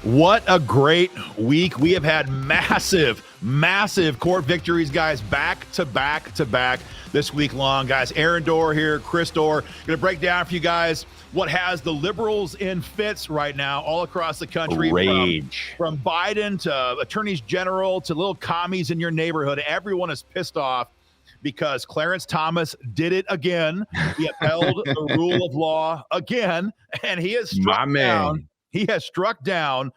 What a great week. We have had massive court victories, guys, back to back this week long. Guys, Aaron Dorr here, Chris Dorr, going to break down for you guys what has the liberals in fits right now all across the country. Rage. From Biden to attorneys general to little commies in your neighborhood. Everyone is pissed off because Clarence Thomas did it again. He upheld the rule of law again, and he has struck down. He has struck down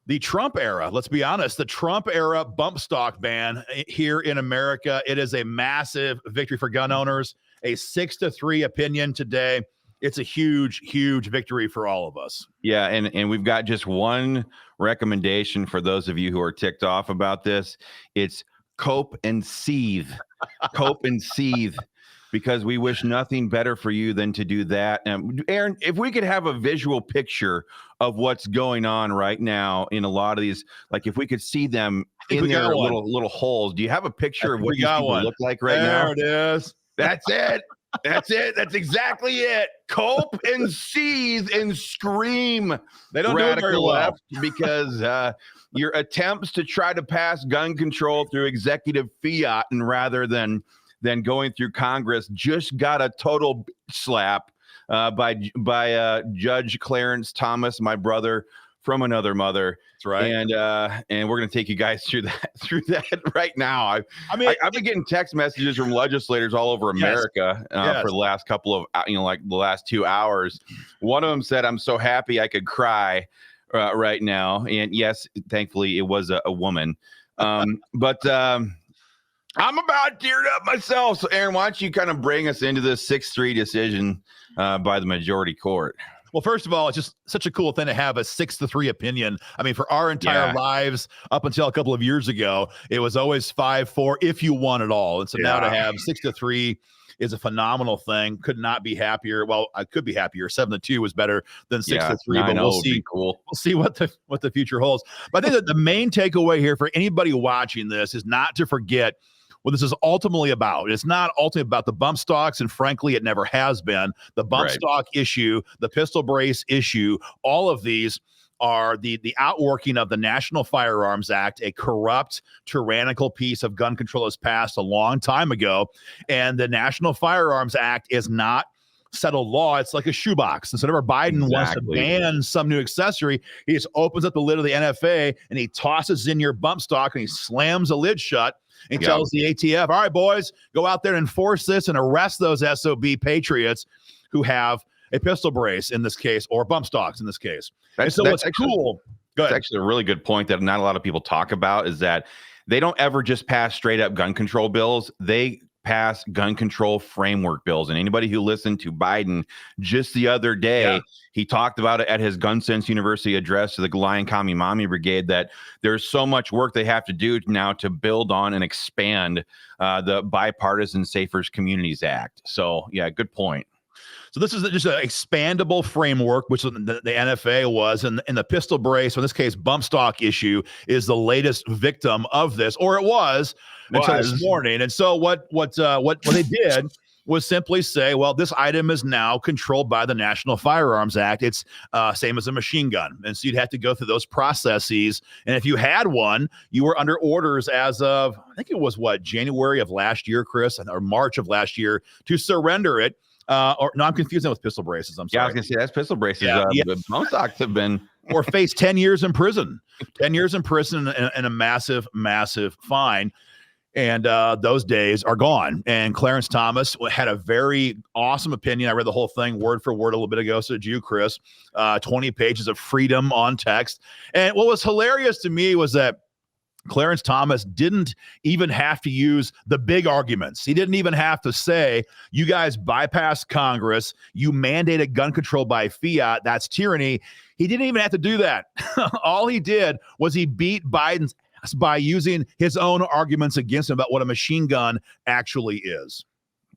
the Trump era. Let's be honest, the Trump era bump stock ban here in America. It is a massive victory for gun owners, a 6-3 opinion today. It's a huge victory for all of us. Yeah, and we've got just one recommendation for those of you who are ticked off about this. It's cope and seethe. Cope and seethe. Because we wish nothing better for you than to do that. Aaron, if we could have a visual picture of what's going on right now in a lot of these, like if we could see them in their little holes. Do you have a picture of what these people look like right now? There it is. That's it. That's it. That's exactly it. Cope and seethe and scream. They don't do it very well. Because your attempts to try to pass gun control through executive fiat and rather than going through Congress just got a total slap by Judge Clarence Thomas, my brother from another mother. That's right. And we're going to take you guys through that right now. I've been getting text messages from legislators all over America for the last couple of the last 2 hours. One of them said, "I'm so happy I could cry right now." And yes, thankfully it was a woman. I'm about teared up myself. So, Aaron, why don't you kind of bring us into this 6-3 decision by the majority court? Well, first of all, it's just such a cool thing to have a 6-3 opinion. I mean, for our entire lives up until a couple of years ago, it was always 5-4 if you won it all. And so now to have 6-3 is a phenomenal thing. Could not be happier. Well, I could be happier. 7-2 was better than 6-3, but we'll see. Cool. We'll see what the future holds. But I think that the main takeaway here for anybody watching this is not to forget what this is ultimately about. It's not ultimately about the bump stocks, and frankly, it never has been. The bump stock issue, the pistol brace issue, all of these are the outworking of the National Firearms Act, a corrupt, tyrannical piece of gun control that was passed a long time ago. And the National Firearms Act is not settled law. It's like a shoebox. And so whenever Biden wants to ban some new accessory, he just opens up the lid of the NFA and he tosses in your bump stock and he slams the lid shut. And tells the ATF, all right, boys, go out there and enforce this and arrest those SOB patriots who have a pistol brace in this case or bump stocks in this case. That's cool. That's actually a really good point that not a lot of people talk about is that they don't ever just pass straight up gun control bills. They pass gun control framework bills. And anybody who listened to Biden just the other day, he talked about it at his Gun Sense University address to the Lion Commie Mommy Brigade that there's so much work they have to do now to build on and expand the Bipartisan Safer Communities Act. So, yeah, good point. So this is just an expandable framework, which the NFA was, and the pistol brace, in this case, bump stock issue, is the latest victim of this, or it was until this morning. And so what they did was simply say, well, this item is now controlled by the National Firearms Act. It's same as a machine gun. And so you'd have to go through those processes. And if you had one, you were under orders as of, I think it was January of last year, Chris, or March of last year, to surrender it. Or no, I'm confusing with pistol braces. I'm sorry. Yeah, I was gonna say that's pistol braces. Bump stocks have been or face 10 years in prison, 10 years in prison and a massive fine. And those days are gone. And Clarence Thomas had a very awesome opinion. I read the whole thing word for word a little bit ago. So did you, Chris. 20 pages of freedom on text. And what was hilarious to me was that Clarence Thomas didn't even have to use the big arguments. He didn't even have to say, you guys bypassed Congress. You mandated gun control by fiat. That's tyranny. He didn't even have to do that. All he did was he beat Biden's ass by using his own arguments against him about what a machine gun actually is.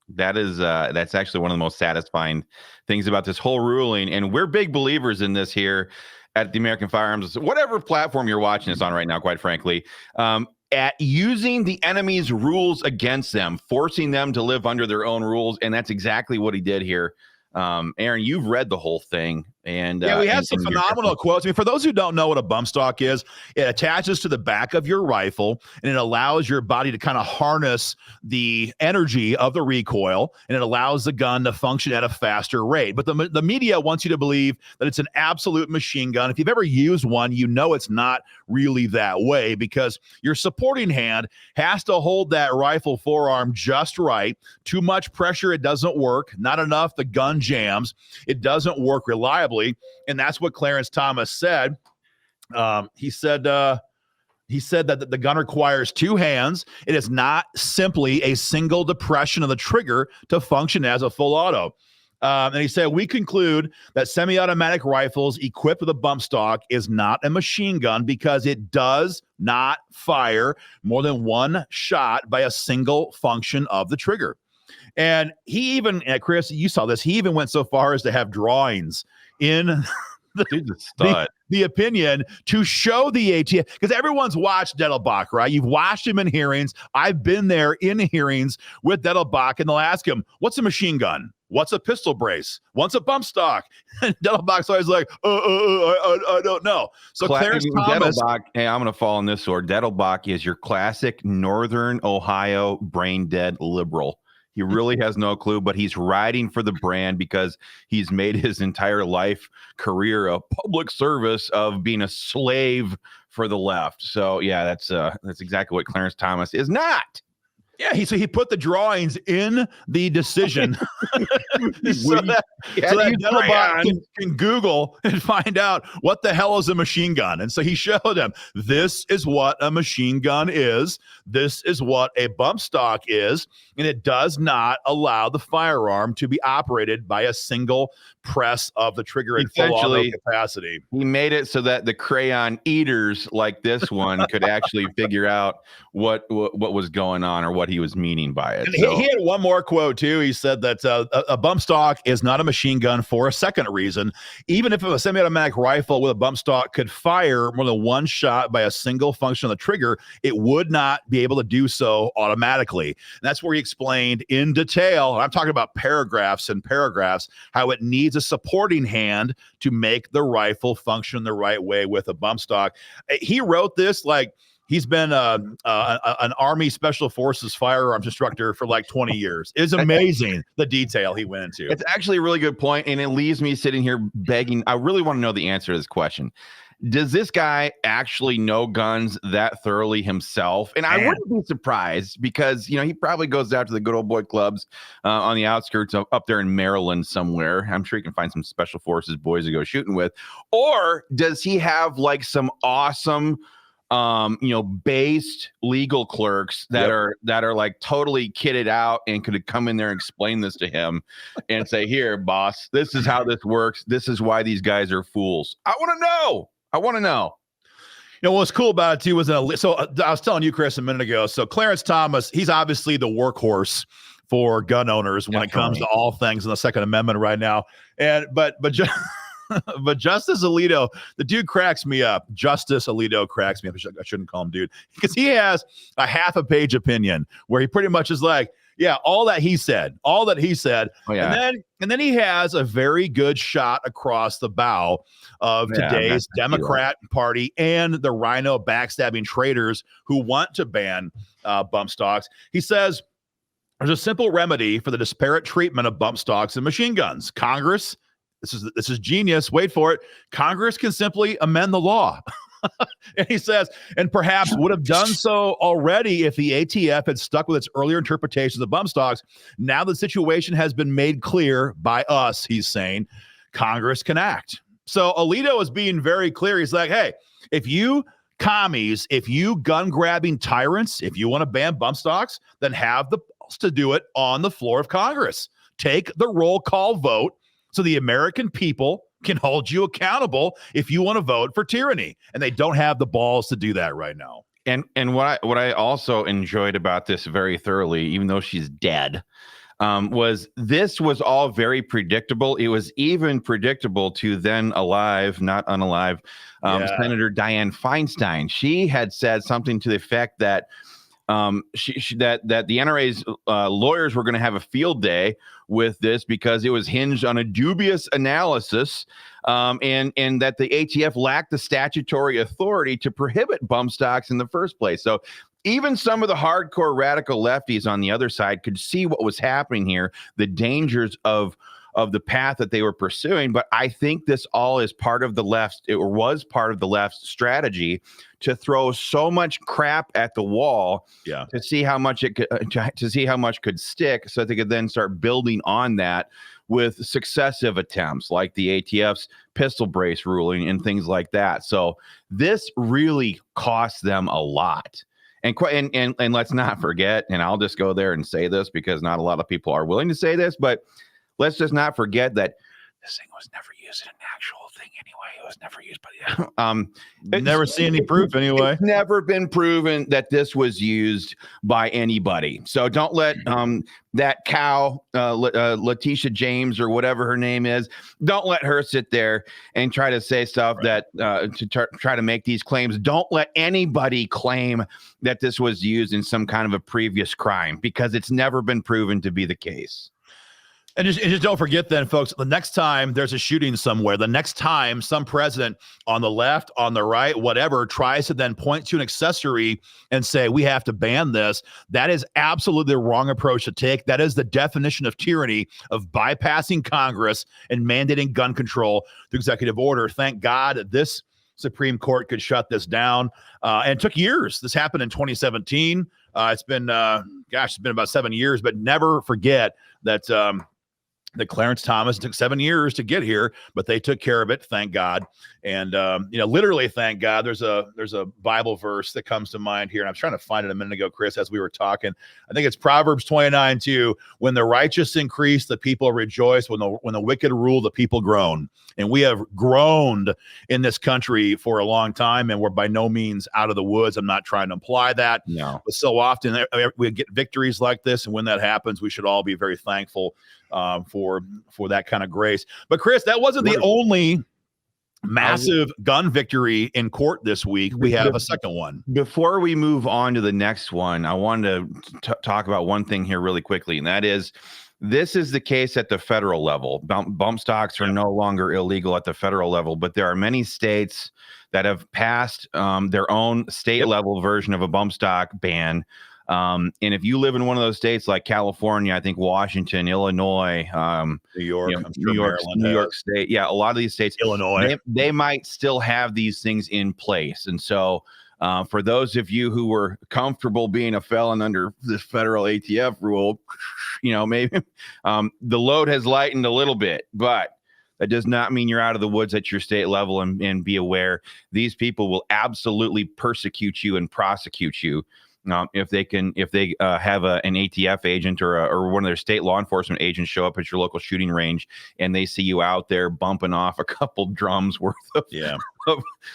That's actually one of the most satisfying things about this whole ruling. And we're big believers in this here at the American Firearms, whatever platform you're watching this on right now, quite frankly, at using the enemy's rules against them, forcing them to live under their own rules. And that's exactly what he did here. Aaron, you've read the whole thing. And yeah, we have some and phenomenal quotes. I mean, for those who don't know what a bump stock is, it attaches to the back of your rifle and it allows your body to kind of harness the energy of the recoil, and it allows the gun to function at a faster rate. But the media wants you to believe that it's an absolute machine gun. If you've ever used one, you know it's not really that way, because your supporting hand has to hold that rifle forearm just right. Too much pressure, it doesn't work. Not enough, the gun jams. It doesn't work reliably. And that's what Clarence Thomas said. He said that the gun requires two hands. It is not simply a single depression of the trigger to function as a full auto. And he said, we conclude that semi-automatic rifles equipped with a bump stock is not a machine gun because it does not fire more than one shot by a single function of the trigger. And he even, Chris, you saw this, he even went so far as to have drawings in the opinion to show the ATF, because everyone's watched Dettelbach, right? You've watched him in hearings. I've been there in hearings with Dettelbach, and they'll ask him, what's a machine gun? What's a pistol brace? What's a bump stock? And Dettelbach's always like, I don't know. So Clarence Thomas, Dettelbach, hey, I'm going to fall on this sword. Dettelbach is your classic Northern Ohio brain dead liberal. He really has no clue, but he's riding for the brand because he's made his entire life career a public service of being a slave for the left. So yeah, that's exactly what Clarence Thomas is not. Yeah, he put the drawings in the decision so that Dettelbach can Google and find out what the hell is a machine gun. And so he showed him, this is what a machine gun is. This is what a bump stock is. And it does not allow the firearm to be operated by a single press of the trigger at full auto capacity. He made it so that the crayon eaters like this one could actually figure out what was going on or what he was meaning by it. So. He had one more quote too. He said that a bump stock is not a machine gun for a second reason. Even if a semi-automatic rifle with a bump stock could fire more than one shot by a single function of the trigger, it would not be able to do so automatically. And that's where he explained in detail, I'm talking about paragraphs and paragraphs, how it needs a supporting hand to make the rifle function the right way with a bump stock. He wrote this like he's been an Army Special Forces firearms instructor for like 20 years. It's amazing the detail he went into. It's actually a really good point, and it leaves me sitting here begging. I really want to know the answer to this question. Does this guy actually know guns that thoroughly himself? And I wouldn't be surprised because, he probably goes out to the good old boy clubs on the outskirts of up there in Maryland somewhere. I'm sure he can find some special forces boys to go shooting with. Or does he have like some awesome based legal clerks that are like totally kitted out and could come in there and explain this to him and say, here, boss, this is how this works. This is why these guys are fools. I want to know. What's cool about it too was I was telling you, Chris, a minute ago. So Clarence Thomas, he's obviously the workhorse for gun owners when it comes to all things in the Second Amendment right now. But Justice Alito, the dude cracks me up. Justice Alito cracks me up. I shouldn't call him dude, because he has a half a page opinion where he pretty much is like, yeah, all that he said. Oh, yeah. And then he has a very good shot across the bow of today's Democrat Party and the rhino backstabbing traitors who want to ban bump stocks. He says there's a simple remedy for the disparate treatment of bump stocks and machine guns. Congress, this is genius. Wait for it. Congress can simply amend the law. And he says, and perhaps would have done so already if the ATF had stuck with its earlier interpretations of bump stocks. Now the situation has been made clear by us, he's saying, Congress can act. So Alito is being very clear. He's like, hey, if you commies, if you gun-grabbing tyrants, if you want to ban bump stocks, then have the balls to do it on the floor of Congress. Take the roll call vote so the American people can hold you accountable if you want to vote for tyranny. And they don't have the balls to do that right now. And what I also enjoyed about this very thoroughly, even though she's dead, was this was all very predictable. It was even predictable to then alive, not unalive, Senator Dianne Feinstein. She had said something to the effect that that the NRA's lawyers were going to have a field day with this because it was hinged on a dubious analysis, and that the ATF lacked the statutory authority to prohibit bump stocks in the first place. So even some of the hardcore radical lefties on the other side could see what was happening here, the dangers of the path that they were pursuing. But I think this all is part of the left, or was part of the left's strategy to throw so much crap at the wall, to see how much it could, to see how much could stick, so that they could then start building on that with successive attempts like the ATF's pistol brace ruling and things like that. So this really cost them a lot. And let's not forget, and I'll just go there and say this because not a lot of people are willing to say this, but let's just not forget that this thing was never used in an actual thing anyway. It was never used by the never seen any proof anyway. It's never been proven that this was used by anybody. So don't let that cow, Letitia James or whatever her name is, don't let her sit there and try to say stuff that to try to make these claims. Don't let anybody claim that this was used in some kind of a previous crime, because it's never been proven to be the case. And just don't forget then, folks, the next time there's a shooting somewhere, the next time some president on the left, on the right, whatever, tries to then point to an accessory and say, we have to ban this, that is absolutely the wrong approach to take. That is the definition of tyranny, of bypassing Congress and mandating gun control through executive order. Thank God this Supreme Court could shut this down. And it took years. This happened in 2017. It's been, it's been about 7 years, but never forget that that Clarence Thomas took 7 years to get here, but they took care of it. Thank God. And, literally, thank God. There's a Bible verse that comes to mind here. And I was trying to find it a minute ago, Chris, as we were talking. I think it's Proverbs 29:2. When the righteous increase, the people rejoice. When the wicked rule, the people groan. And we have groaned in this country for a long time, and we're by no means out of the woods. I'm not trying to imply that. No. But so often we get victories like this, and when that happens, we should all be very thankful for that kind of grace. But Chris, that wasn't the only massive gun victory in court this week. We have a second one. Before we move on to the next one, I wanted to talk about one thing here really quickly, and that is, this is the case at the federal level. Bump stocks are no longer illegal at the federal level, but there are many states that have passed their own state level version of a bump stock ban. And if you live in one of those states like California, I think Washington, Illinois, New York, New York State. Yeah, a lot of these states, Illinois, they might still have these things in place. And so for those of you who were comfortable being a felon under this federal ATF rule, maybe the load has lightened a little bit, but that does not mean you're out of the woods at your state level. And be aware, these people will absolutely persecute you and prosecute you. If they have an ATF agent or one of their state law enforcement agents show up at your local shooting range and they see you out there bumping off a couple drums worth of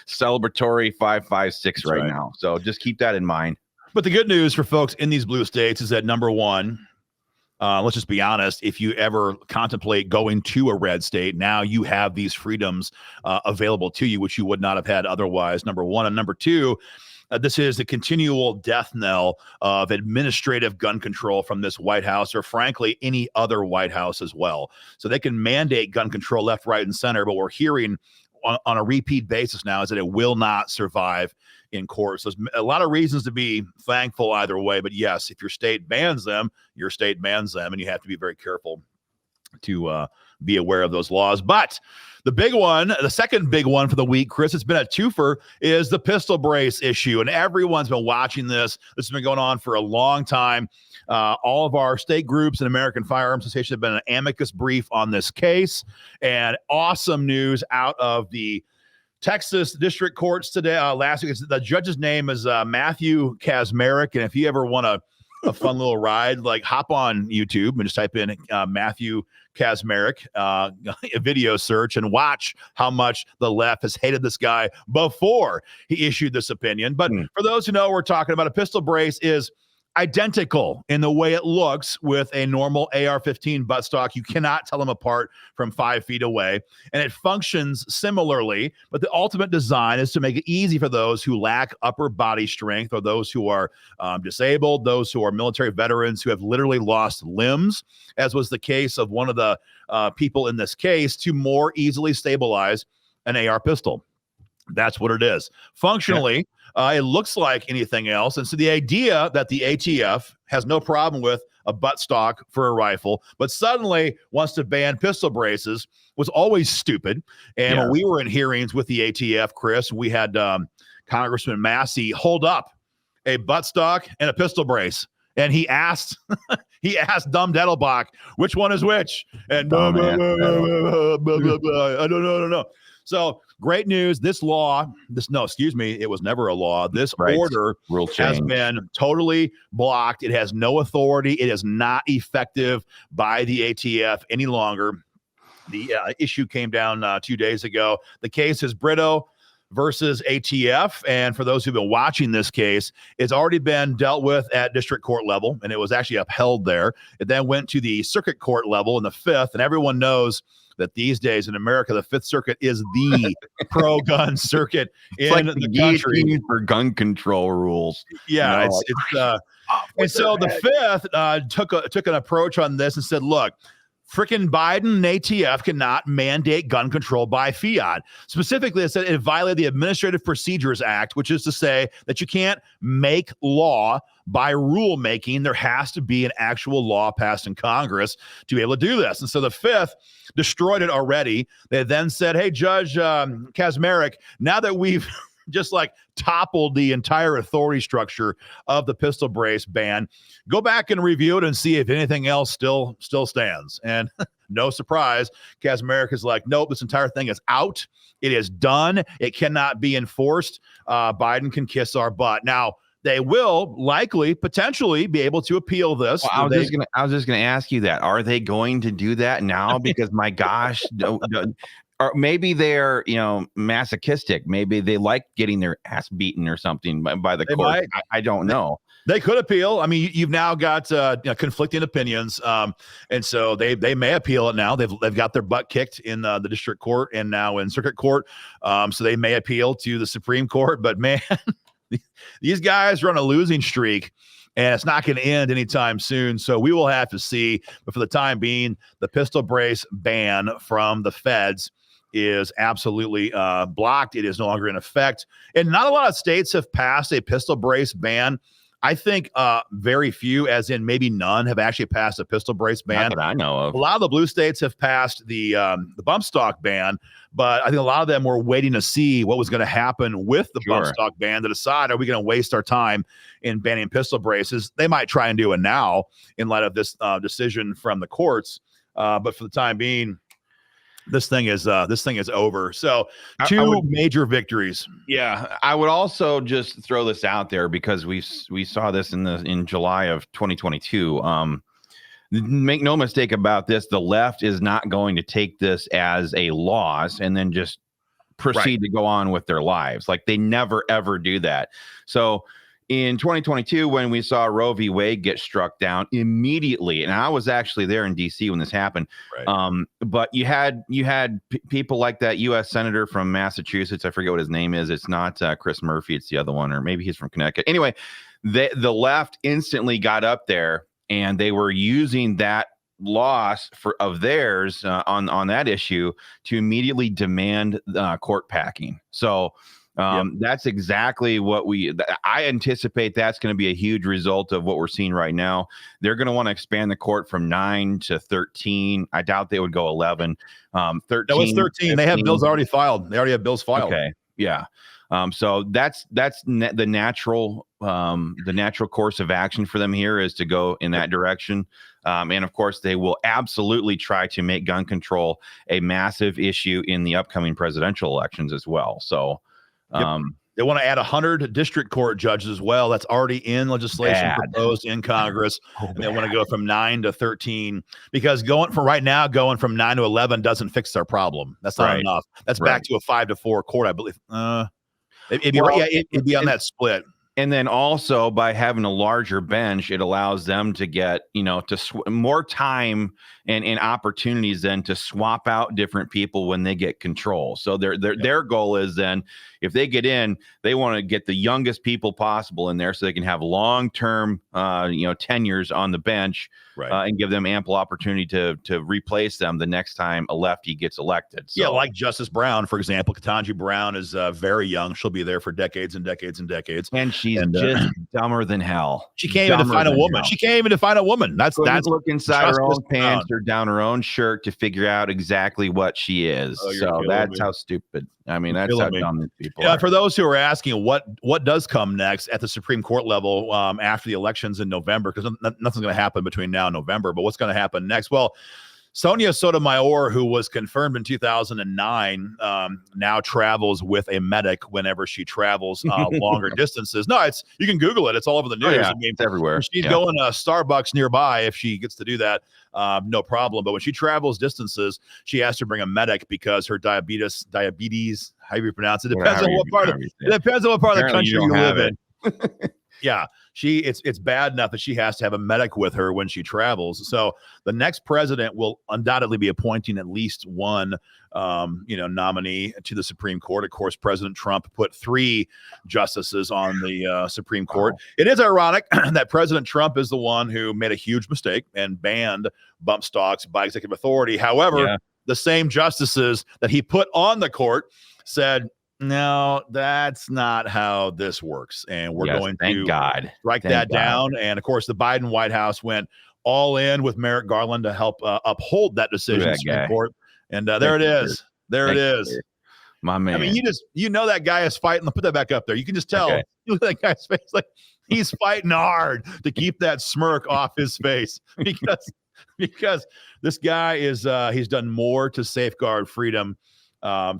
celebratory 5.56 right now. So just keep that in mind. But the good news for folks in these blue states is that, number one, let's just be honest, if you ever contemplate going to a red state, now you have these freedoms available to you, which you would not have had otherwise, number one. And number two, this is the continual death knell of administrative gun control from this White House, or frankly, any other White House as well. So they can mandate gun control left, right, and center, but we're hearing on a repeat basis now is that it will not survive in court. So there's a lot of reasons to be thankful either way. But yes, if your state bans them, your state bans them, and you have to be very careful to be aware of those laws. But the big one, the second big one for the week, Chris, it's been a twofer, is the pistol brace issue. And everyone's been watching this. This has been going on for a long time. All of our state groups and American Firearms Association have been an amicus brief on this case. And awesome news out of the Texas district courts today. Last week, the judge's name is Matthew Kaczmarek. And if you ever want a fun little ride, like hop on YouTube and just type in Matthew Kaczmarek, a video search, and watch how much the left has hated this guy before he issued this opinion. But for those who know, we're talking about a pistol brace is identical in the way it looks with a normal AR-15 buttstock. You cannot tell them apart from 5 feet away, and it functions similarly, but the ultimate design is to make it easy for those who lack upper body strength, or those who are disabled, those who are military veterans who have literally lost limbs, as was the case of one of the people in this case, to more easily stabilize an AR pistol. That's what it is. Functionally, it looks like anything else. And so the idea that the ATF has no problem with a buttstock for a rifle, but suddenly wants to ban pistol braces, was always stupid. And when we were in hearings with the ATF, Chris, we had Congressman Massey hold up a buttstock and a pistol brace. And he asked Dumb Dettelbach, which one is which? And I don't know. So great news. This law, it was never a law. This order has been totally blocked. It has no authority. It is not effective by the ATF any longer. The issue came down 2 days ago. The case is Brito versus ATF. And for those who've been watching this case, it's already been dealt with at district court level, and it was actually upheld there. It then went to the circuit court level in the 5th, and everyone knows that these days in America, the 5th Circuit is the pro-gun circuit in the country for gun control rules. Yeah, and so the 5th took an approach on this and said, look, frickin' Biden and ATF cannot mandate gun control by fiat. Specifically, it said it violated the Administrative Procedures Act, which is to say that you can't make law by rulemaking. There has to be an actual law passed in Congress to be able to do this. And so the 5th destroyed it already. They then said, hey, Judge Kaczmarek, now that we've just like toppled the entire authority structure of the pistol brace ban, go back and review it and see if anything else still stands. And no surprise, Kaczmarek is like, nope, this entire thing is out. It is done. It cannot be enforced. Biden can kiss our butt. Now, they will likely, potentially be able to appeal this. Well, I was just gonna ask you that. Are they going to do that now? Because my gosh, or maybe they're masochistic. Maybe they like getting their ass beaten or something by the court. I don't know. They could appeal. I mean, you've now got conflicting opinions, and so they may appeal it now. They've got their butt kicked in the district court and now in circuit court, so they may appeal to the Supreme Court. But man, these guys are on a losing streak, and it's not going to end anytime soon. So we will have to see. But for the time being, the pistol brace ban from the feds is absolutely blocked. It is no longer in effect. And not a lot of states have passed a pistol brace ban. I think very few, as in maybe none, have actually passed a pistol brace ban. Not that I know of. A lot of the blue states have passed the bump stock ban, but I think a lot of them were waiting to see what was going to happen with the bump stock ban to decide, are we going to waste our time in banning pistol braces? They might try and do it now in light of this decision from the courts, but for the time being, this thing is over. So two major victories. Yeah, I would also just throw this out there because we saw this in July of 2022. Make no mistake about this, the left is not going to take this as a loss and then just proceed to go on with their lives. Like, they never ever do that. So in 2022, when we saw Roe v. Wade get struck down immediately, and I was actually there in D.C. when this happened, but you had people like that U.S. senator from Massachusetts. I forget what his name is. It's not Chris Murphy. It's the other one, or maybe he's from Connecticut. Anyway, the left instantly got up there, and they were using that loss of theirs on that issue to immediately demand court packing. So that's exactly what I anticipate. That's going to be a huge result of what we're seeing right now. They're going to want to expand the court from 9 to 13. I doubt they would go 11. 13. No, it's 13. 15. They have bills already filed. They already have bills filed. Okay. Yeah. So that's the natural course of action for them here is to go in that direction. And of course, they will absolutely try to make gun control a massive issue in the upcoming presidential elections as well. So, they want to add 100 district court judges as well. That's already in legislation proposed in Congress. And they want to go from 9 to 13 because going from 9 to 11 doesn't fix their problem. That's not enough. That's back to a 5 to 4 court, I believe. It'd be on that split. And then also by having a larger bench, it allows them to get, more time and opportunities then to swap out different people when they get control. So their goal is then, if they get in, they want to get the youngest people possible in there so they can have long-term, tenures on the bench, and give them ample opportunity to replace them the next time a lefty gets elected. So, yeah, like Justice Brown, for example. Ketanji Brown is very young. She'll be there for decades and decades and decades. And she's just dumber than hell. She came in to find a woman. She came in to find a woman. That's look inside her own pants or down her own shirt to figure out exactly what she is. So that's how stupid. I mean, that's how dumb these people are. For those who are asking what does come next at the Supreme Court level after the elections in November, because nothing's going to happen between now and November, but what's going to happen next? Well, Sonia Sotomayor, who was confirmed in 2009, now travels with a medic whenever she travels longer distances. No, you can Google it. It's all over the news. I mean, it's everywhere. She's going to Starbucks nearby if she gets to do that. No problem. But when she travels distances, she has to bring a medic because her diabetes, how you pronounce it, depends on what part of the country you live in. Yeah, it's bad enough that she has to have a medic with her when she travels. So the next president will undoubtedly be appointing at least one, nominee to the Supreme Court. Of course, President Trump put 3 justices on the Supreme Court. It is ironic that President Trump is the one who made a huge mistake and banned bump stocks by executive authority. However, the same justices that he put on the court said, no, that's not how this works. And we're going to strike that down. And of course, the Biden White House went all in with Merrick Garland to help uphold that decision in the Supreme Court. And there it is. There it is. My man. I mean, that guy is fighting. Put that back up there. You can just tell. You look at that guy's face, like he's fighting hard to keep that smirk off his face because this guy is he's done more to safeguard freedom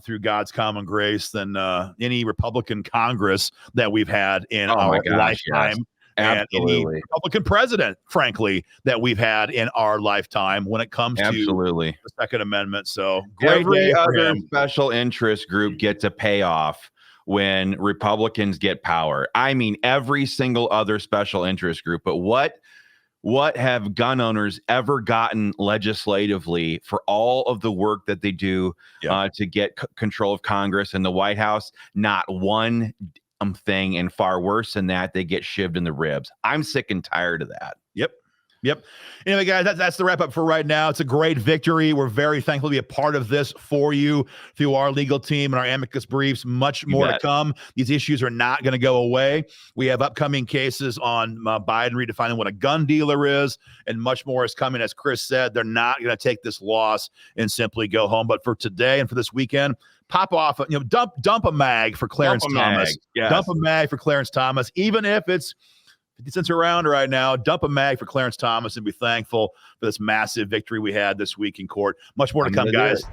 through God's common grace than any Republican Congress that we've had in our lifetime. And any Republican president, frankly, that we've had in our lifetime when it comes to the Second Amendment. So every other special interest group gets a payoff when Republicans get power. I mean, every single other special interest group. But what have gun owners ever gotten legislatively for all of the work that they do to get control of Congress and the White House? Not one thing, and far worse than that, they get shivved in the ribs. I'm sick and tired of that. Yep. Anyway, guys, that's the wrap up for right now. It's a great victory. We're very thankful to be a part of this for you through our legal team and our amicus briefs. Much more to come. These issues are not going to go away. We have upcoming cases on Biden redefining what a gun dealer is, and much more is coming. As Chris said, they're not going to take this loss and simply go home. But for today and for this weekend, pop off, dump a mag for Clarence Thomas. Dump a mag for Clarence Thomas, even if it's 50 cents around right now. Dump a mag for Clarence Thomas and be thankful for this massive victory we had this week in court. Much more to come, guys.